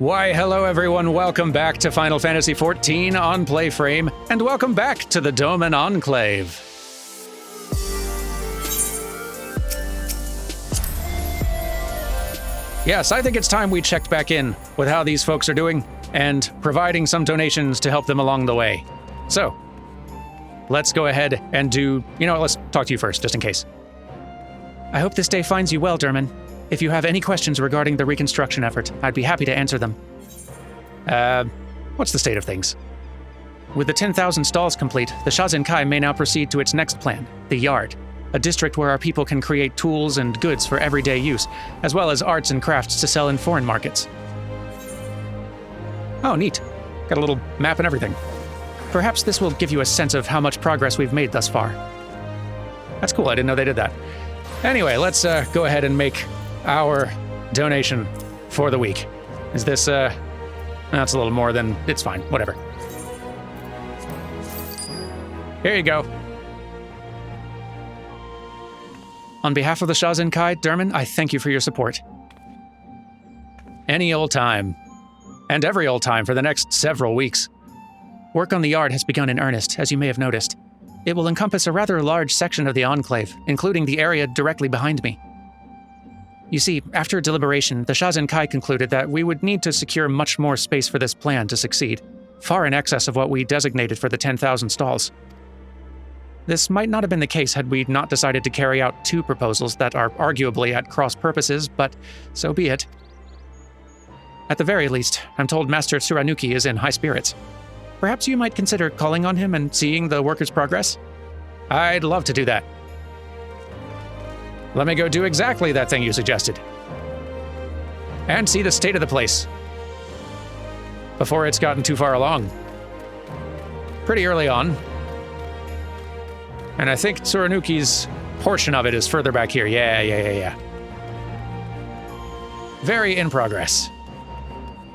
Why, hello everyone, welcome back to Final Fantasy XIV on PlayFrame, and welcome back to the Doman Enclave. Yes, I think it's time we checked back in with how these folks are doing, and providing some donations to help them along the way. So, let's go ahead and let's talk to you first, just in case. I hope this day finds you well, Doman. If you have any questions regarding the Reconstruction effort, I'd be happy to answer them. What's the state of things? With the 10,000 stalls complete, the Shazinkai may now proceed to its next plan, the Yard, a district where our people can create tools and goods for everyday use, as well as arts and crafts to sell in foreign markets. Oh, neat. Got a little map and everything. Perhaps this will give you a sense of how much progress we've made thus far. That's cool, I didn't know they did that. Anyway, let's go ahead and make our donation for the week. Is this, that's a little more than, it's fine, whatever. Here you go. On behalf of the Shazinkai, Doman, I thank you for your support. Any old time. And every old time for the next several weeks. Work on the Yard has begun in earnest, as you may have noticed. It will encompass a rather large section of the Enclave, including the area directly behind me. You see, after deliberation, the Shazinkai concluded that we would need to secure much more space for this plan to succeed, far in excess of what we designated for the 10,000 stalls. This might not have been the case had we not decided to carry out two proposals that are arguably at cross purposes, but so be it. At the very least, I'm told Master Tsurunuki is in high spirits. Perhaps you might consider calling on him and seeing the workers' progress? I'd love to do that. Let me go do exactly that thing you suggested. And see the state of the place. Before it's gotten too far along. Pretty early on. And I think Tsurunuki's portion of it is further back here. Yeah. Very in progress.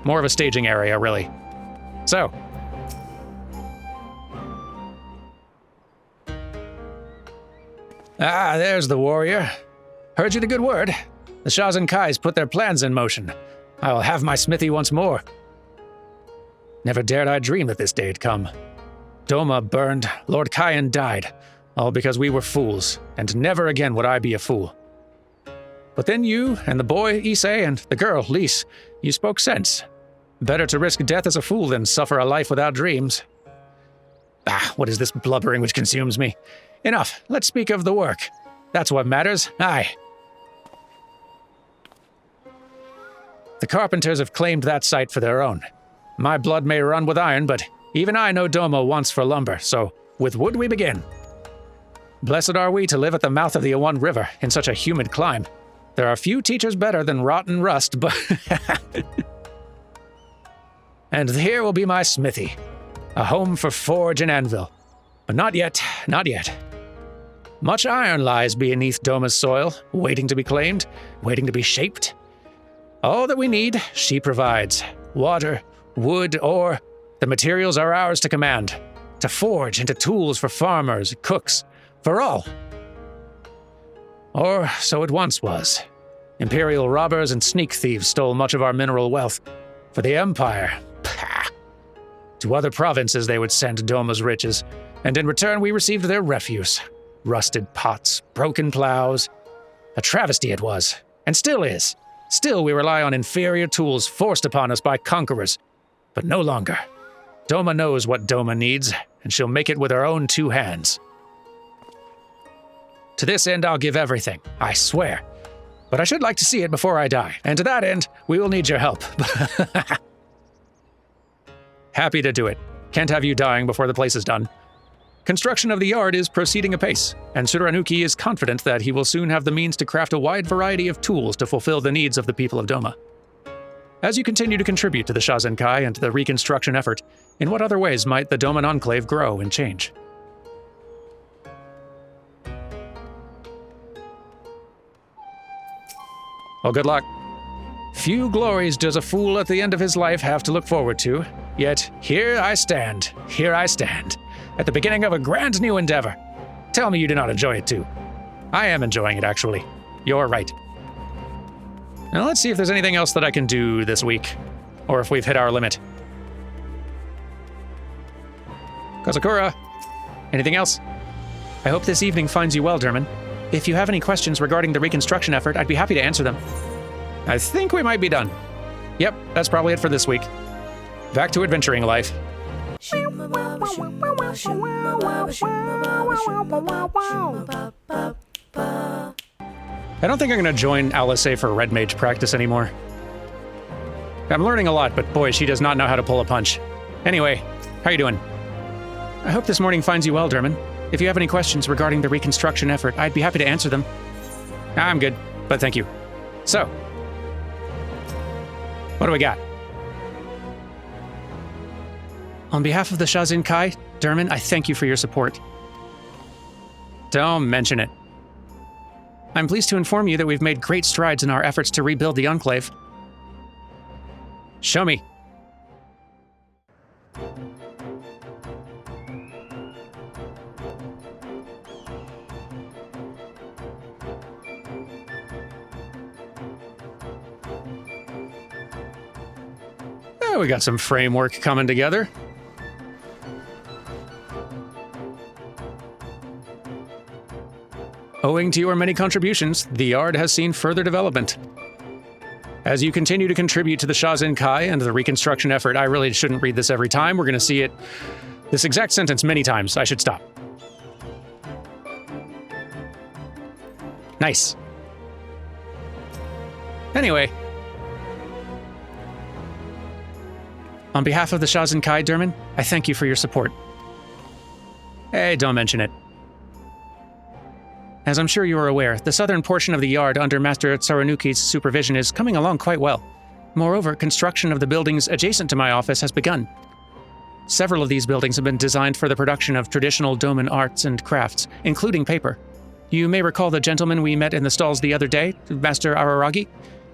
More of a staging area, really. So. Ah, there's the warrior. Heard you the good word. The Shazinkai's put their plans in motion. I will have my smithy once more. Never dared I dream that this day had come. Doma burned, Lord Kyan died, all because we were fools, and never again would I be a fool. But then you, and the boy, Issei, and the girl, Lise, you spoke sense. Better to risk death as a fool than suffer a life without dreams. Ah, what is this blubbering which consumes me? Enough, let's speak of the work. That's what matters, aye. The carpenters have claimed that site for their own. My blood may run with iron, but even I know Doma wants for lumber, so with wood we begin. Blessed are we to live at the mouth of the Awan River in such a humid clime. There are few teachers better than rotten rust, but... And here will be my smithy, a home for forge and anvil. But not yet, not yet. Much iron lies beneath Doma's soil, waiting to be claimed, waiting to be shaped. All that we need, she provides. Water, wood, ore. The materials are ours to command. To forge into tools for farmers, cooks, for all. Or so it once was. Imperial robbers and sneak thieves stole much of our mineral wealth. For the Empire, pah. To other provinces they would send Doma's riches, and in return we received their refuse. Rusted pots, broken plows. A travesty it was, and still is. Still we rely on inferior tools forced upon us by conquerors. But no longer. Doma knows what Doma needs, and she'll make it with her own two hands. To this end I'll give everything, I swear. But I should like to see it before I die, and to that end, we will need your help. Happy to do it. Can't have you dying before the place is done. Construction of the Yard is proceeding apace, and Tsurunuki is confident that he will soon have the means to craft a wide variety of tools to fulfill the needs of the people of Doma. As you continue to contribute to the Shazinkai and the Reconstruction effort, in what other ways might the Doman Enclave grow and change? Well, good luck. Few glories does a fool at the end of his life have to look forward to, yet here I stand, at the beginning of a grand new endeavor. Tell me you do not enjoy it too. I am enjoying it, actually. You're right. Now let's see if there's anything else that I can do this week. or if we've hit our limit. Kozakura, anything else? I hope this evening finds you well, Doman. If you have any questions regarding the reconstruction effort, I'd be happy to answer them. I think we might be done. Yep, that's probably it for this week. Back to adventuring life. I don't think I'm going to join Alisaie for Red Mage practice anymore. I'm learning a lot, but boy, she does not know how to pull a punch. Anyway, how you doing? I hope this morning finds you well, Doman. If you have any questions regarding the reconstruction effort, I'd be happy to answer them. I'm good, but thank you. So, what do we got? On behalf of the Shazin Kai, Doman, I thank you for your support. Don't mention it. I'm pleased to inform you that we've made great strides in our efforts to rebuild the Enclave. Show me. We got some framework coming together. Owing to your many contributions, the Yard has seen further development. As you continue to contribute to the Shazin Kai and the reconstruction effort, I really shouldn't read this every time. We're going to see this exact sentence many times. I should stop. Nice. Anyway. On behalf of the Shazin Kai, Doman, I thank you for your support. Hey, don't mention it. As I'm sure you are aware, the southern portion of the Yard under Master Tsurunuki's supervision is coming along quite well. Moreover, construction of the buildings adjacent to my office has begun. Several of these buildings have been designed for the production of traditional Doman arts and crafts, including paper. You may recall the gentleman we met in the stalls the other day, Master Araragi.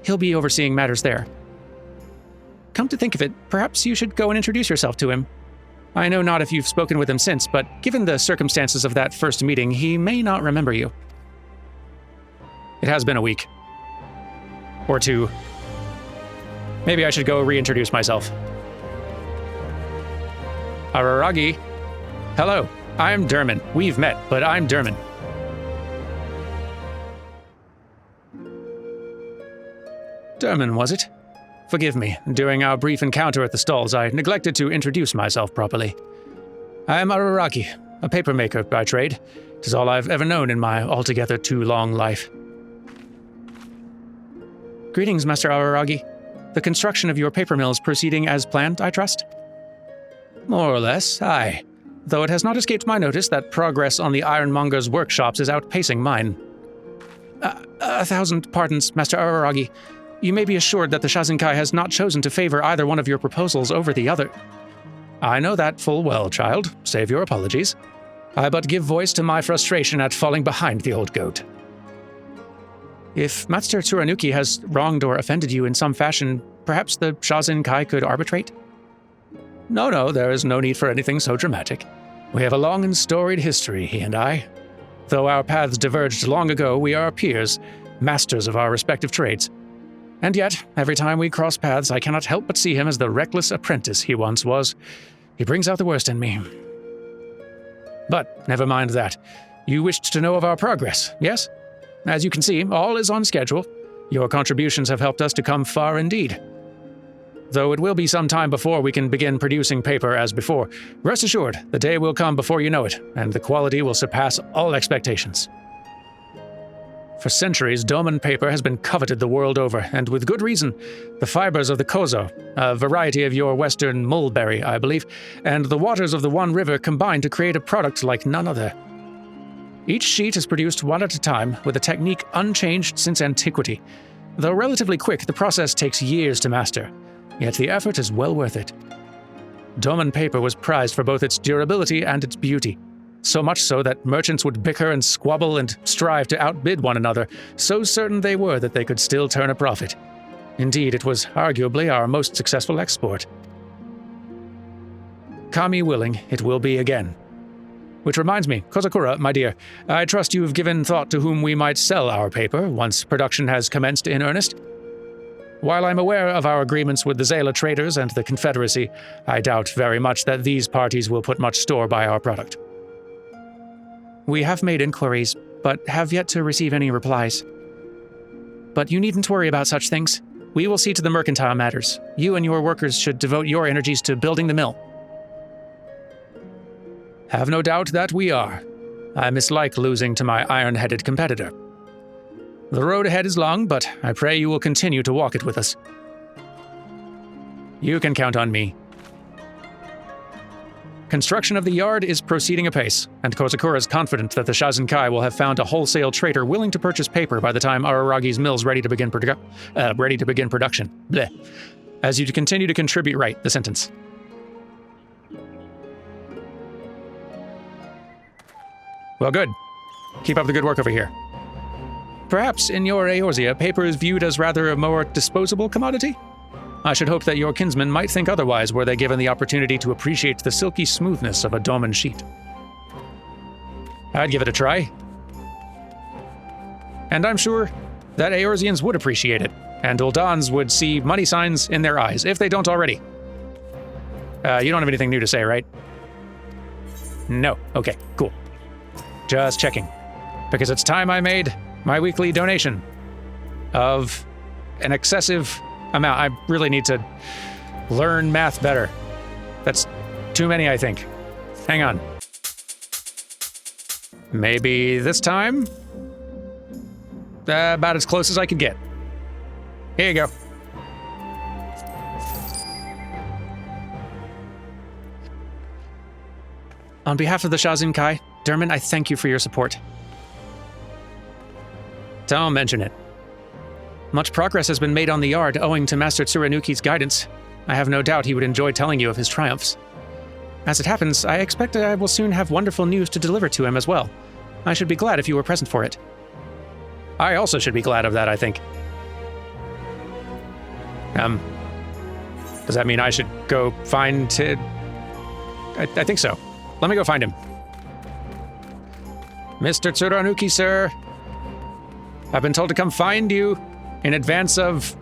He'll be overseeing matters there. Come to think of it, perhaps you should go and introduce yourself to him. I know not if you've spoken with him since, but given the circumstances of that first meeting, he may not remember you. It has been a week. Or two. Maybe I should go reintroduce myself. Araragi. Hello, I'm Doman. We've met, but I'm Doman. Doman, was it? Forgive me, during our brief encounter at the stalls, I neglected to introduce myself properly. I am Araragi, a papermaker by trade. 'Tis all I've ever known in my altogether too long life. Greetings, Master Araragi. The construction of your paper mill is proceeding as planned, I trust? More or less, aye. Though it has not escaped my notice that progress on the ironmonger's workshops is outpacing mine. 1,000 pardons, Master Araragi. You may be assured that the Shazin Kai has not chosen to favor either one of your proposals over the other. I know that full well, child. Save your apologies. I but give voice to my frustration at falling behind the old goat. If Master Tsurunuki has wronged or offended you in some fashion, perhaps the Shazin Kai could arbitrate? No, there is no need for anything so dramatic. We have a long and storied history, he and I. Though our paths diverged long ago, we are peers, masters of our respective trades. And yet, every time we cross paths, I cannot help but see him as the reckless apprentice he once was. He brings out the worst in me. But never mind that. You wished to know of our progress, yes? As you can see, all is on schedule. Your contributions have helped us to come far indeed. Though it will be some time before we can begin producing paper as before, rest assured, the day will come before you know it, and the quality will surpass all expectations. For centuries, Doman paper has been coveted the world over, and with good reason. The fibers of the kozo, a variety of your western mulberry, I believe, and the waters of the one river combine to create a product like none other. Each sheet is produced one at a time, with a technique unchanged since antiquity. Though relatively quick, the process takes years to master, yet the effort is well worth it. Doman paper was prized for both its durability and its beauty. So much so that merchants would bicker and squabble and strive to outbid one another, so certain they were that they could still turn a profit. Indeed, it was arguably our most successful export. Kami willing, it will be again. Which reminds me, Kozakura, my dear, I trust you've given thought to whom we might sell our paper once production has commenced in earnest. While I'm aware of our agreements with the Zala traders and the Confederacy, I doubt very much that these parties will put much store by our product. We have made inquiries, but have yet to receive any replies. But you needn't worry about such things. We will see to the mercantile matters. You and your workers should devote your energies to building the mill. Have no doubt that we are. I mislike losing to my iron-headed competitor. The road ahead is long, but I pray you will continue to walk it with us. You can count on me. Construction of the yard is proceeding apace, and Kozakura is confident that the Shazinkai will have found a wholesale trader willing to purchase paper by the time Araragi's mill's ready to begin production. Bleh. As you continue to contribute, write the sentence. Well, good. Keep up the good work over here. Perhaps in your Eorzea, paper is viewed as rather a more disposable commodity? I should hope that your kinsmen might think otherwise were they given the opportunity to appreciate the silky smoothness of a Doman sheet. I'd give it a try. And I'm sure that Eorzeans would appreciate it, and Uldans would see money signs in their eyes, if they don't already. You don't have anything new to say, right? No. Okay, cool. Just checking. Because it's time I made my weekly donation of an excessive amount. I really need to learn math better. That's too many, I think. Hang on. Maybe this time? About as close as I could get. Here you go. On behalf of the Shazinkai, Derman, I thank you for your support. Don't mention it. Much progress has been made on the yard owing to Master Tsurunuki's guidance. I have no doubt he would enjoy telling you of his triumphs. As it happens, I expect I will soon have wonderful news to deliver to him as well. I should be glad if you were present for it. I also should be glad of that, I think. Does that mean I should go find I think so. Let me go find him. Mr. Tsurunuki, sir. I've been told to come find you in advance of,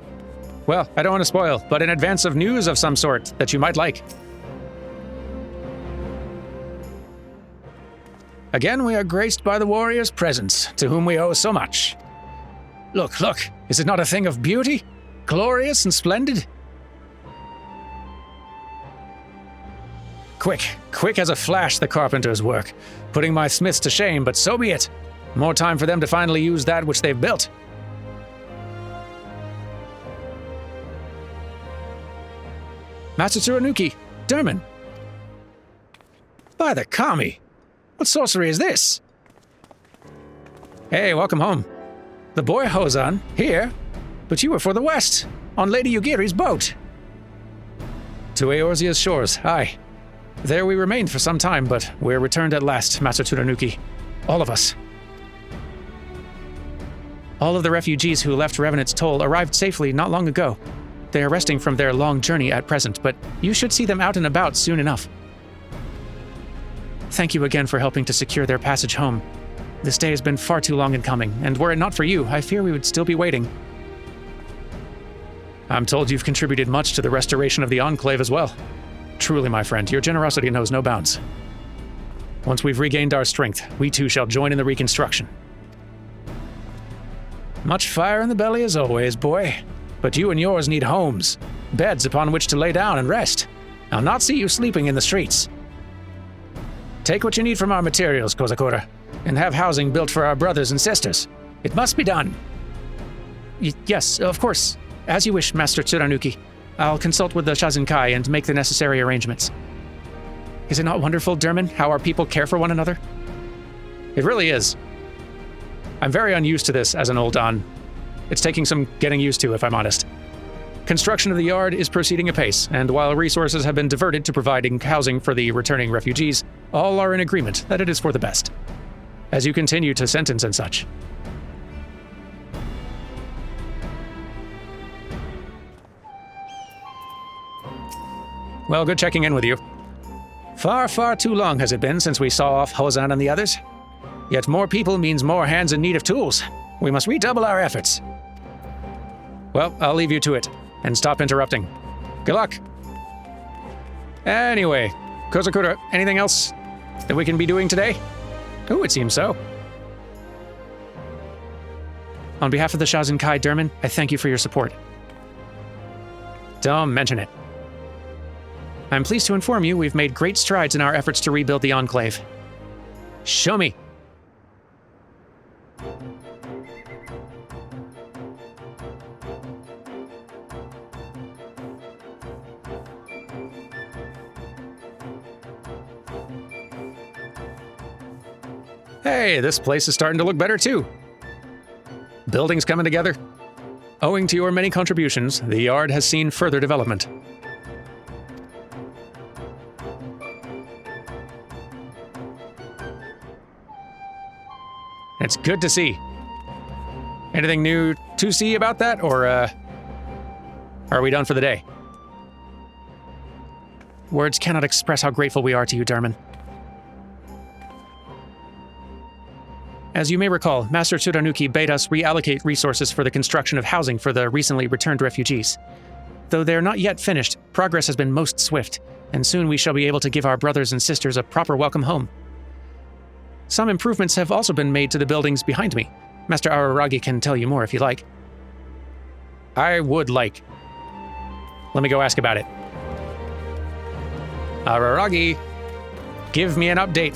well, I don't want to spoil, but in advance of news of some sort that you might like. Again, we are graced by the warrior's presence, to whom we owe so much. Look, look, is it not a thing of beauty? Glorious and splendid? Quick as a flash the carpenter's work, putting my smiths to shame, but so be it. More time for them to finally use that which they've built. Master Tsurunuki, Doman. By the kami, what sorcery is this? Hey, welcome home. The boy Hozan, here, but you were for the west, on Lady Yugiri's boat. To Eorzea's shores, aye. There we remained for some time, but we're returned at last, Master Tsurunuki. All of us. All of the refugees who left Revenant's Toll arrived safely not long ago. They are resting from their long journey at present, but you should see them out and about soon enough. Thank you again for helping to secure their passage home. This day has been far too long in coming, and were it not for you, I fear we would still be waiting. I'm told you've contributed much to the restoration of the Enclave as well. Truly, my friend, your generosity knows no bounds. Once we've regained our strength, we too shall join in the Reconstruction. Much fire in the belly as always, boy. But you and yours need homes, beds upon which to lay down and rest. I'll not see you sleeping in the streets. Take what you need from our materials, Kozakura, and have housing built for our brothers and sisters. It must be done. Yes, of course. As you wish, Master Tsurunuki. I'll consult with the Shazinkai and make the necessary arrangements. Is it not wonderful, Derman, how our people care for one another? It really is. I'm very unused to this as an old Don. It's taking some getting used to, if I'm honest. Construction of the yard is proceeding apace, and while resources have been diverted to providing housing for the returning refugees, all are in agreement that it is for the best. As you continue to sentence and such. Well, good checking in with you. Far, far too long has it been since we saw off Hozan and the others. Yet more people means more hands in need of tools. We must redouble our efforts. Well, I'll leave you to it, and stop interrupting. Good luck! Anyway, Kozakura, anything else that we can be doing today? Oh, it seems so. On behalf of the Shazinkai, Doman, I thank you for your support. Don't mention it. I'm pleased to inform you we've made great strides in our efforts to rebuild the Enclave. Show me! Hey, this place is starting to look better too. Buildings coming together. Owing to your many contributions, the yard has seen further development. It's good to see. Anything new to see about that, or are we done for the day? Words cannot express how grateful we are to you, Doman. As you may recall, Master Tsudanuki bade us reallocate resources for the construction of housing for the recently returned refugees. Though they are not yet finished, progress has been most swift, and soon we shall be able to give our brothers and sisters a proper welcome home. Some improvements have also been made to the buildings behind me. Master Araragi can tell you more if you like. I would like. Let me go ask about it. Araragi, give me an update.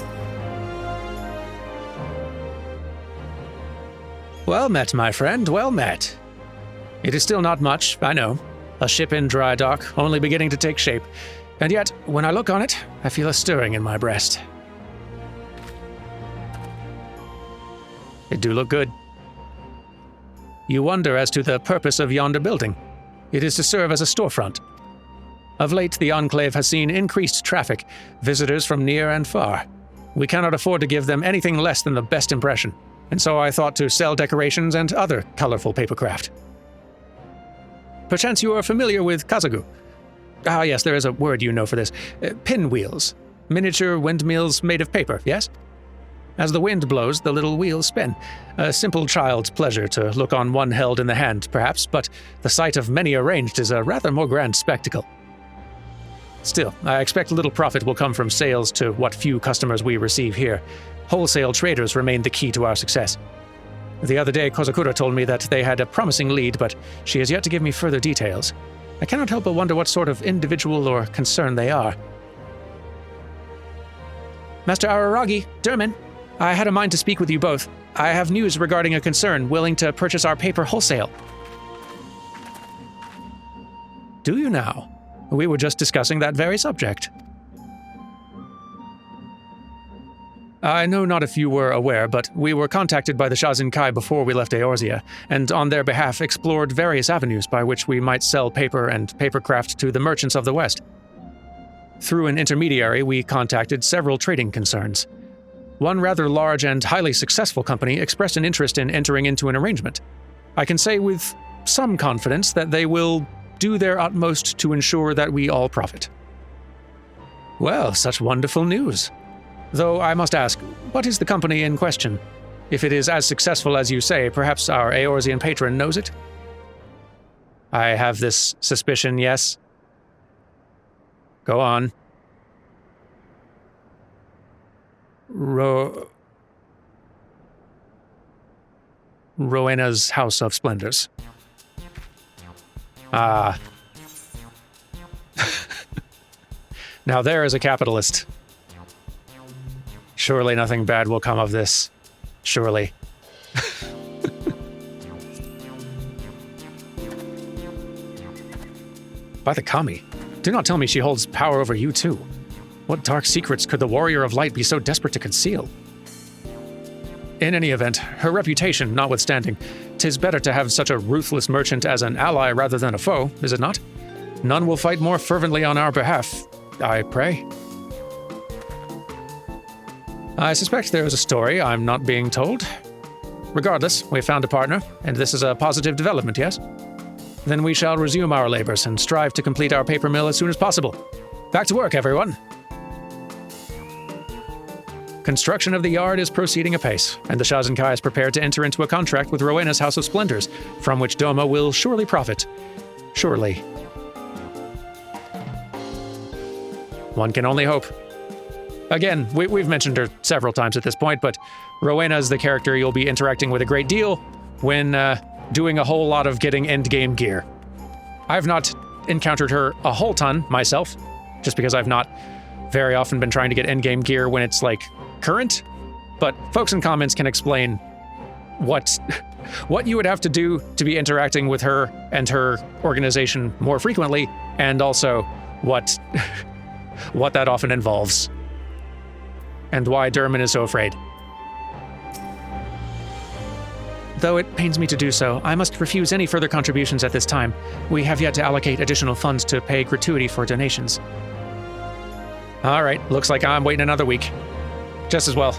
Well met, my friend, well met. It is still not much, I know. A ship in dry dock, only beginning to take shape. And yet, when I look on it, I feel a stirring in my breast. It do look good. You wonder as to the purpose of yonder building. It is to serve as a storefront. Of late, the Enclave has seen increased traffic, visitors from near and far. We cannot afford to give them anything less than the best impression. And so I thought to sell decorations and other colorful papercraft. Perchance you are familiar with kazagu. Ah yes, there is a word you know for this. Pinwheels. Miniature windmills made of paper, yes? As the wind blows, the little wheels spin. A simple child's pleasure to look on one held in the hand, perhaps, but the sight of many arranged is a rather more grand spectacle. Still, I expect little profit will come from sales to what few customers we receive here. Wholesale traders remain the key to our success. The other day, Kozakura told me that they had a promising lead, but she has yet to give me further details. I cannot help but wonder what sort of individual or concern they are. Master Araragi, Doman, I had a mind to speak with you both. I have news regarding a concern willing to purchase our paper wholesale. Do you now? We were just discussing that very subject. I know not if you were aware, but we were contacted by the Shazinkai before we left Eorzea, and on their behalf explored various avenues by which we might sell paper and papercraft to the merchants of the West. Through an intermediary, we contacted several trading concerns. One rather large and highly successful company expressed an interest in entering into an arrangement. I can say with some confidence that they will do their utmost to ensure that we all profit. Well, such wonderful news. Though I must ask, what is the company in question? If it is as successful as you say, perhaps our Eorzean patron knows it? I have this suspicion, yes. Go on. Rowena's House of Splendors. Ah. Now there is a capitalist. Surely nothing bad will come of this. Surely. By the Kami, do not tell me she holds power over you too. What dark secrets could the Warrior of Light be so desperate to conceal? In any event, her reputation notwithstanding, 'tis better to have such a ruthless merchant as an ally rather than a foe, is it not? None will fight more fervently on our behalf, I pray. I suspect there is a story I'm not being told. Regardless, we found a partner, and this is a positive development, yes? Then we shall resume our labors and strive to complete our paper mill as soon as possible. Back to work, everyone! Construction of the yard is proceeding apace, and the Shazinkai is prepared to enter into a contract with Rowena's House of Splendors, from which Doma will surely profit. Surely. One can only hope. Again, we've mentioned her several times at this point, but Rowena is the character you'll be interacting with a great deal when doing a whole lot of getting endgame gear. I've not encountered her a whole ton myself, just because I've not very often been trying to get endgame gear when it's like current, but folks in comments can explain what you would have to do to be interacting with her and her organization more frequently, and also what that often involves, and why Doman is so afraid. Though it pains me to do so, I must refuse any further contributions at this time. We have yet to allocate additional funds to pay gratuity for donations. All right, looks like I'm waiting another week. Just as well.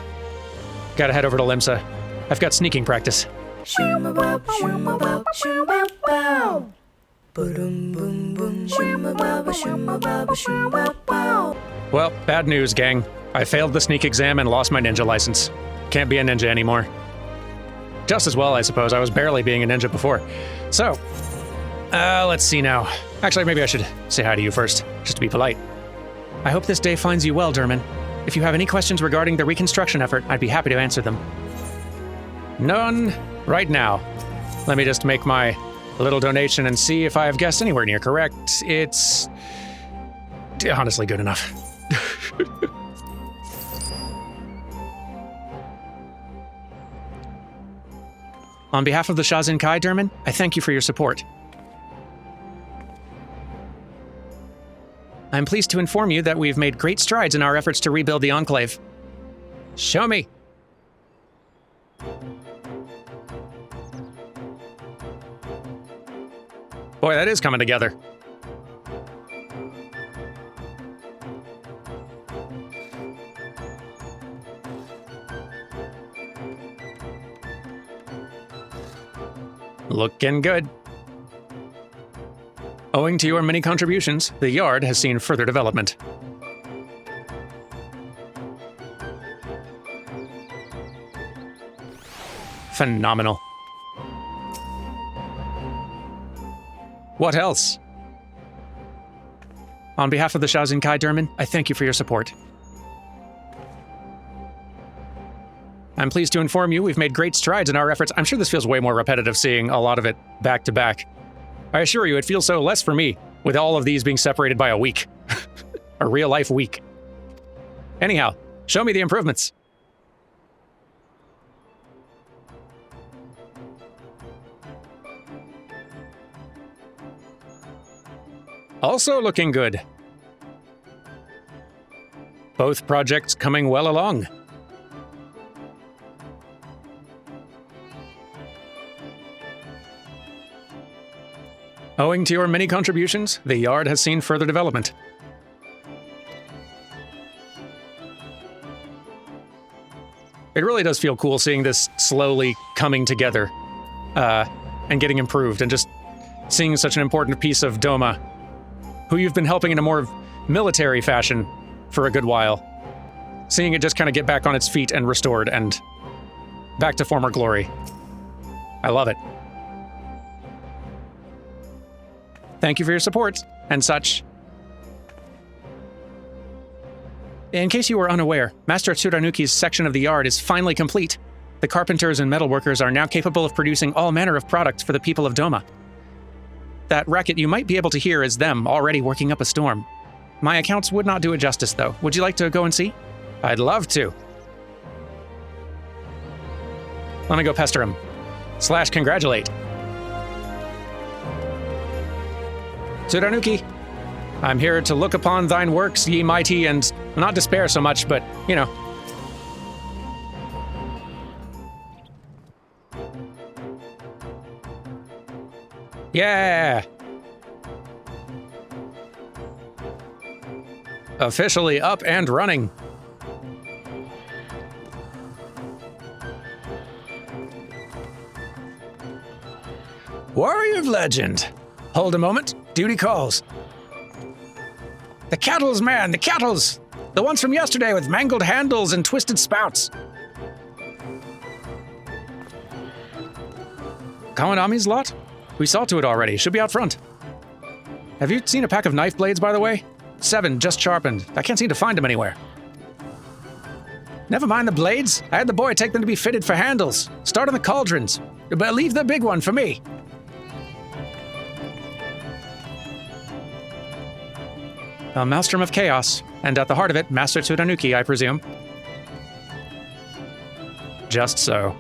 Gotta head over to Limsa. I've got sneaking practice. Well, bad news, gang. I failed the sneak exam and lost my ninja license. Can't be a ninja anymore. Just as well, I suppose. I was barely being a ninja before. So, let's see now. Actually, maybe I should say hi to you first, just to be polite. I hope this day finds you well, Doman. If you have any questions regarding the reconstruction effort, I'd be happy to answer them. None right now. Let me just make my little donation and see if I have guessed anywhere near correct. It's honestly good enough. On behalf of the Shazinkai, Doman, I thank you for your support. I'm pleased to inform you that we've made great strides in our efforts to rebuild the Enclave. Show me! Boy, that is coming together. Looking good. Owing to your many contributions, the yard has seen further development. Phenomenal. What else? On behalf of the Shazinkai, Doman, I thank you for your support. I'm pleased to inform you we've made great strides in our efforts. I'm sure this feels way more repetitive seeing a lot of it back to back. I assure you, it feels so less for me, with all of these being separated by a week. A real-life week. Anyhow, show me the improvements. Also looking good. Both projects coming well along. Owing to your many contributions, the yard has seen further development. It really does feel cool seeing this slowly coming together and getting improved, and just seeing such an important piece of Doma, who you've been helping in a more military fashion for a good while. Seeing it just kind of get back on its feet and restored and back to former glory. I love it. Thank you for your support, and such. In case you were unaware, Master Tsudanuki's section of the yard is finally complete. The carpenters and metalworkers are now capable of producing all manner of products for the people of Doma. That racket you might be able to hear is them already working up a storm. My accounts would not do it justice, though. Would you like to go and see? I'd love to. Let me go pester him. / congratulate. Tsudanuki, I'm here to look upon thine works, ye mighty, and not despair so much, but, you know. Yeah! Officially up and running. Warrior of legend. Hold a moment. Duty calls. The cattles, man, the cattles! The ones from yesterday with mangled handles and twisted spouts. Kawanami's lot? We saw to it already. Should be out front. Have you seen a pack of knife blades, by the way? 7, just sharpened. I can't seem to find them anywhere. Never mind the blades. I had the boy take them to be fitted for handles. Start on the cauldrons. But leave the big one for me. A Maelstrom of Chaos, and at the heart of it, Master Tsudanuki, I presume. Just so.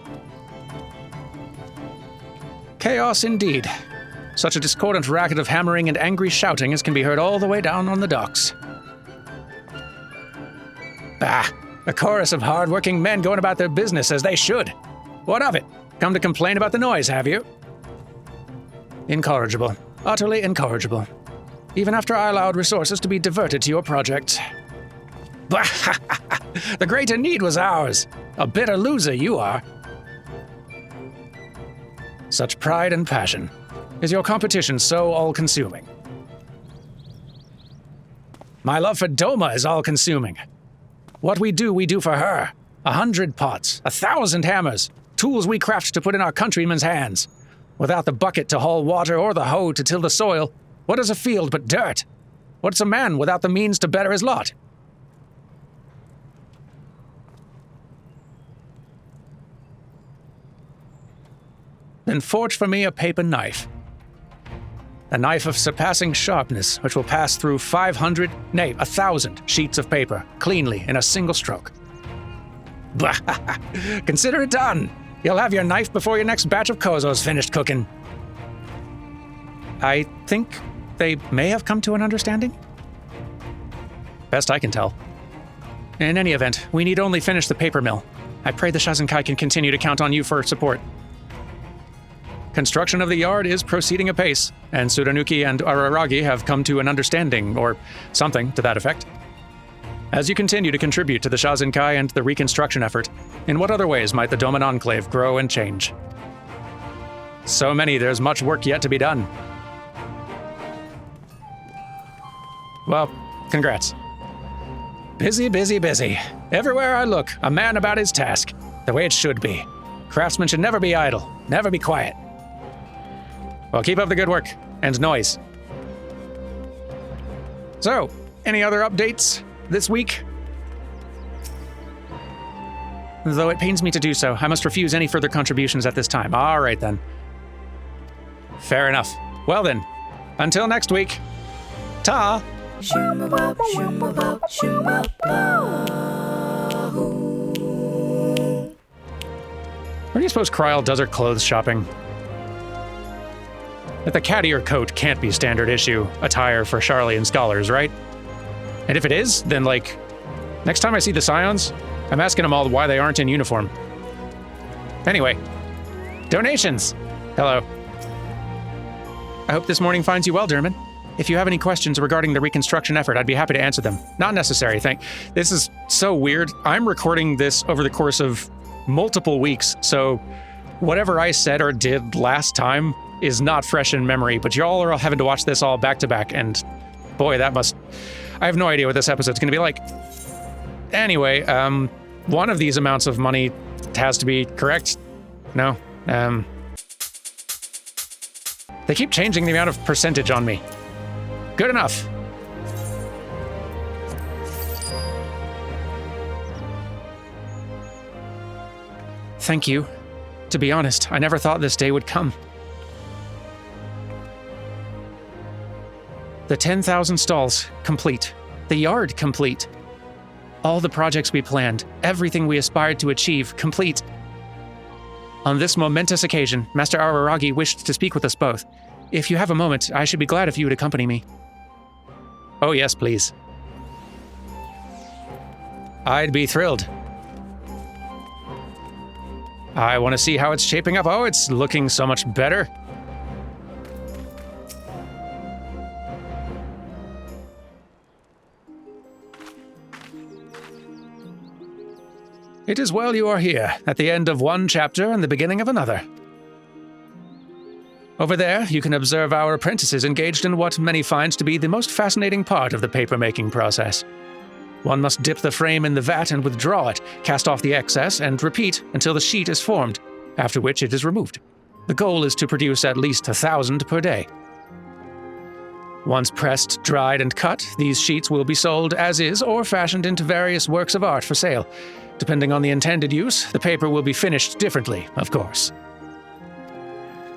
Chaos indeed. Such a discordant racket of hammering and angry shouting as can be heard all the way down on the docks. Bah! A chorus of hard-working men going about their business as they should. What of it? Come to complain about the noise, have you? Incorrigible. Utterly incorrigible. Even after I allowed resources to be diverted to your project. Bah! The greater need was ours. A bitter loser you are. Such pride and passion. Is your competition so all-consuming? My love for Doma is all-consuming. What we do for her. 100 pots, 1,000 hammers, tools we craft to put in our countrymen's hands. Without the bucket to haul water or the hoe to till the soil, what is a field but dirt? What's a man without the means to better his lot? Then forge for me a paper knife. A knife of surpassing sharpness, which will pass through 500, nay, 1,000 sheets of paper, cleanly, in a single stroke. Bah! Consider it done! You'll have your knife before your next batch of Kozo's finished cooking. I think they may have come to an understanding? Best I can tell. In any event, we need only finish the paper mill. I pray the Shazenkai can continue to count on you for support. Construction of the yard is proceeding apace, and Tsudanuki and Araragi have come to an understanding, or something to that effect. As you continue to contribute to the Shazenkai and the reconstruction effort, in what other ways might the Doman Enclave grow and change? So many, there's much work yet to be done. Well, congrats. Busy, busy, busy. Everywhere I look, a man about his task, the way it should be. Craftsmen should never be idle, never be quiet. Well, keep up the good work, and noise. So, any other updates this week? Though it pains me to do so, I must refuse any further contributions at this time. All right, then. Fair enough. Well then, until next week, ta! Where do you suppose Kryl does her clothes shopping? That the cat ear coat can't be standard issue attire for Charlie and scholars, right? And if it is, then next time I see the Scions, I'm asking them all why they aren't in uniform. Anyway, donations! Hello. I hope this morning finds you well, Derman. If you have any questions regarding the reconstruction effort, I'd be happy to answer them. Not necessary, This is so weird. I'm recording this over the course of multiple weeks, so whatever I said or did last time is not fresh in memory, but y'all are having to watch this all back to back, and boy, I have no idea what this episode's gonna be like. Anyway, one of these amounts of money has to be correct. No, they keep changing the amount of percentage on me. Good enough. Thank you. To be honest, I never thought this day would come. The 10,000 stalls, complete. The yard, complete. All the projects we planned, everything we aspired to achieve, complete. On this momentous occasion, Master Araragi wished to speak with us both. If you have a moment, I should be glad if you would accompany me. Oh yes, please. I'd be thrilled. I want to see how it's shaping up. Oh, it's looking so much better. It is well you are here, at the end of one chapter and the beginning of another. Over there, you can observe our apprentices engaged in what many find to be the most fascinating part of the paper-making process. One must dip the frame in the vat and withdraw it, cast off the excess, and repeat until the sheet is formed, after which it is removed. The goal is to produce at least 1,000 per day. Once pressed, dried, and cut, these sheets will be sold as is or fashioned into various works of art for sale. Depending on the intended use, the paper will be finished differently, of course.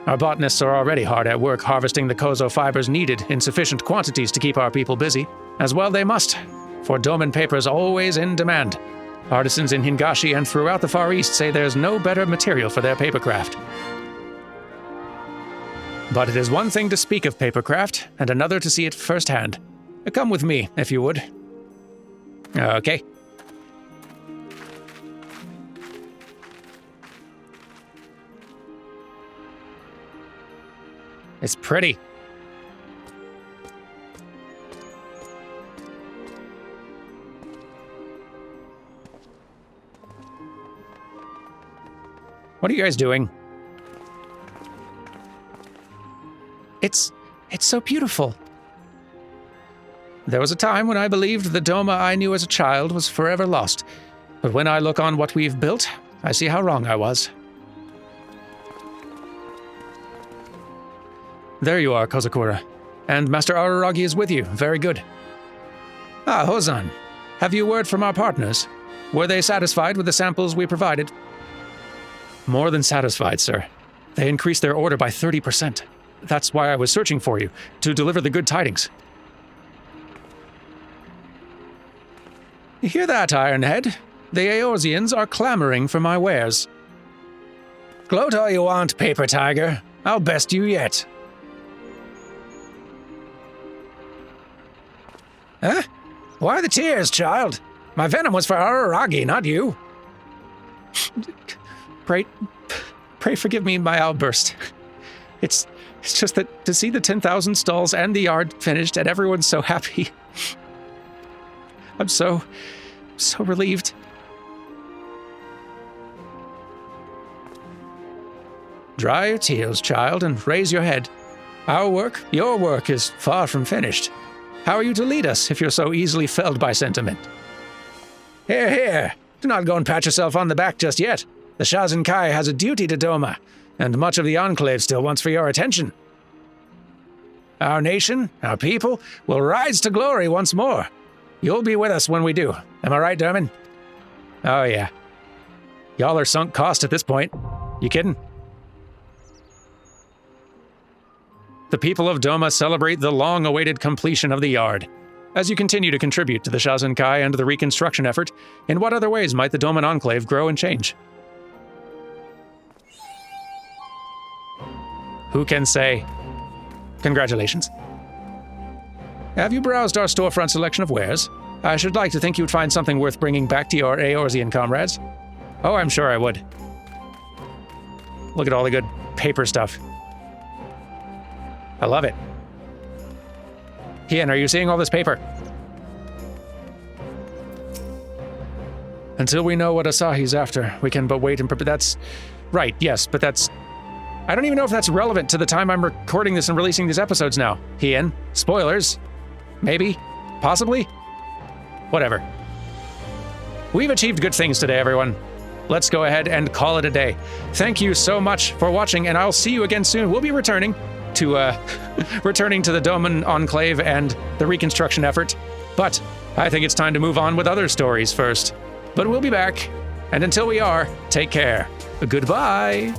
Our botanists are already hard at work harvesting the kozo fibers needed in sufficient quantities to keep our people busy. As well they must, for Doman paper is always in demand. Artisans in Hingashi and throughout the Far East say there's no better material for their papercraft. But it is one thing to speak of papercraft, and another to see it firsthand. Come with me, if you would. Okay. It's pretty. What are you guys doing? It's so beautiful. There was a time when I believed the Doma I knew as a child was forever lost. But when I look on what we've built, I see how wrong I was. There you are, Kozakura. And Master Araragi is with you. Very good. Ah, Hozan. Have you word from our partners? Were they satisfied with the samples we provided? More than satisfied, sir. They increased their order by 30%. That's why I was searching for you, to deliver the good tidings. You hear that, Ironhead? The Eorzeans are clamoring for my wares. Gloat all you want, Paper Tiger. I'll best you yet. Huh? Why the tears, child? My venom was for Araragi, not you. Pray forgive me my outburst. It's just that to see the 10,000 stalls and the yard finished and everyone's so happy. I'm so relieved. Dry your tears, child, and raise your head. Our work, your work, is far from finished. How are you to lead us if you're so easily felled by sentiment? Here, here. Do not go and pat yourself on the back just yet. The Shazenkai has a duty to Doma, and much of the Enclave still wants for your attention. Our nation, our people, will rise to glory once more. You'll be with us when we do. Am I right, Doman? Oh, yeah. Y'all are sunk cost at this point. You kidding? The people of Doma celebrate the long-awaited completion of the yard. As you continue to contribute to the Shazenkai and the Reconstruction effort, in what other ways might the Doman Enclave grow and change? Who can say? Congratulations. Have you browsed our storefront selection of wares? I should like to think you'd find something worth bringing back to your Eorzean comrades. Oh, I'm sure I would. Look at all the good paper stuff. I love it. Ian, are you seeing all this paper? Until we know what Asahi's after, we can but wait and prepare. That's right, yes, but that's... I don't even know if that's relevant to the time I'm recording this and releasing these episodes now. Ian, spoilers. Maybe. Possibly. Whatever. We've achieved good things today, everyone. Let's go ahead and call it a day. Thank you so much for watching, and I'll see you again soon. We'll be returning to the Doman Enclave and the Reconstruction effort. But I think it's time to move on with other stories first. But we'll be back. And until we are, take care. Goodbye.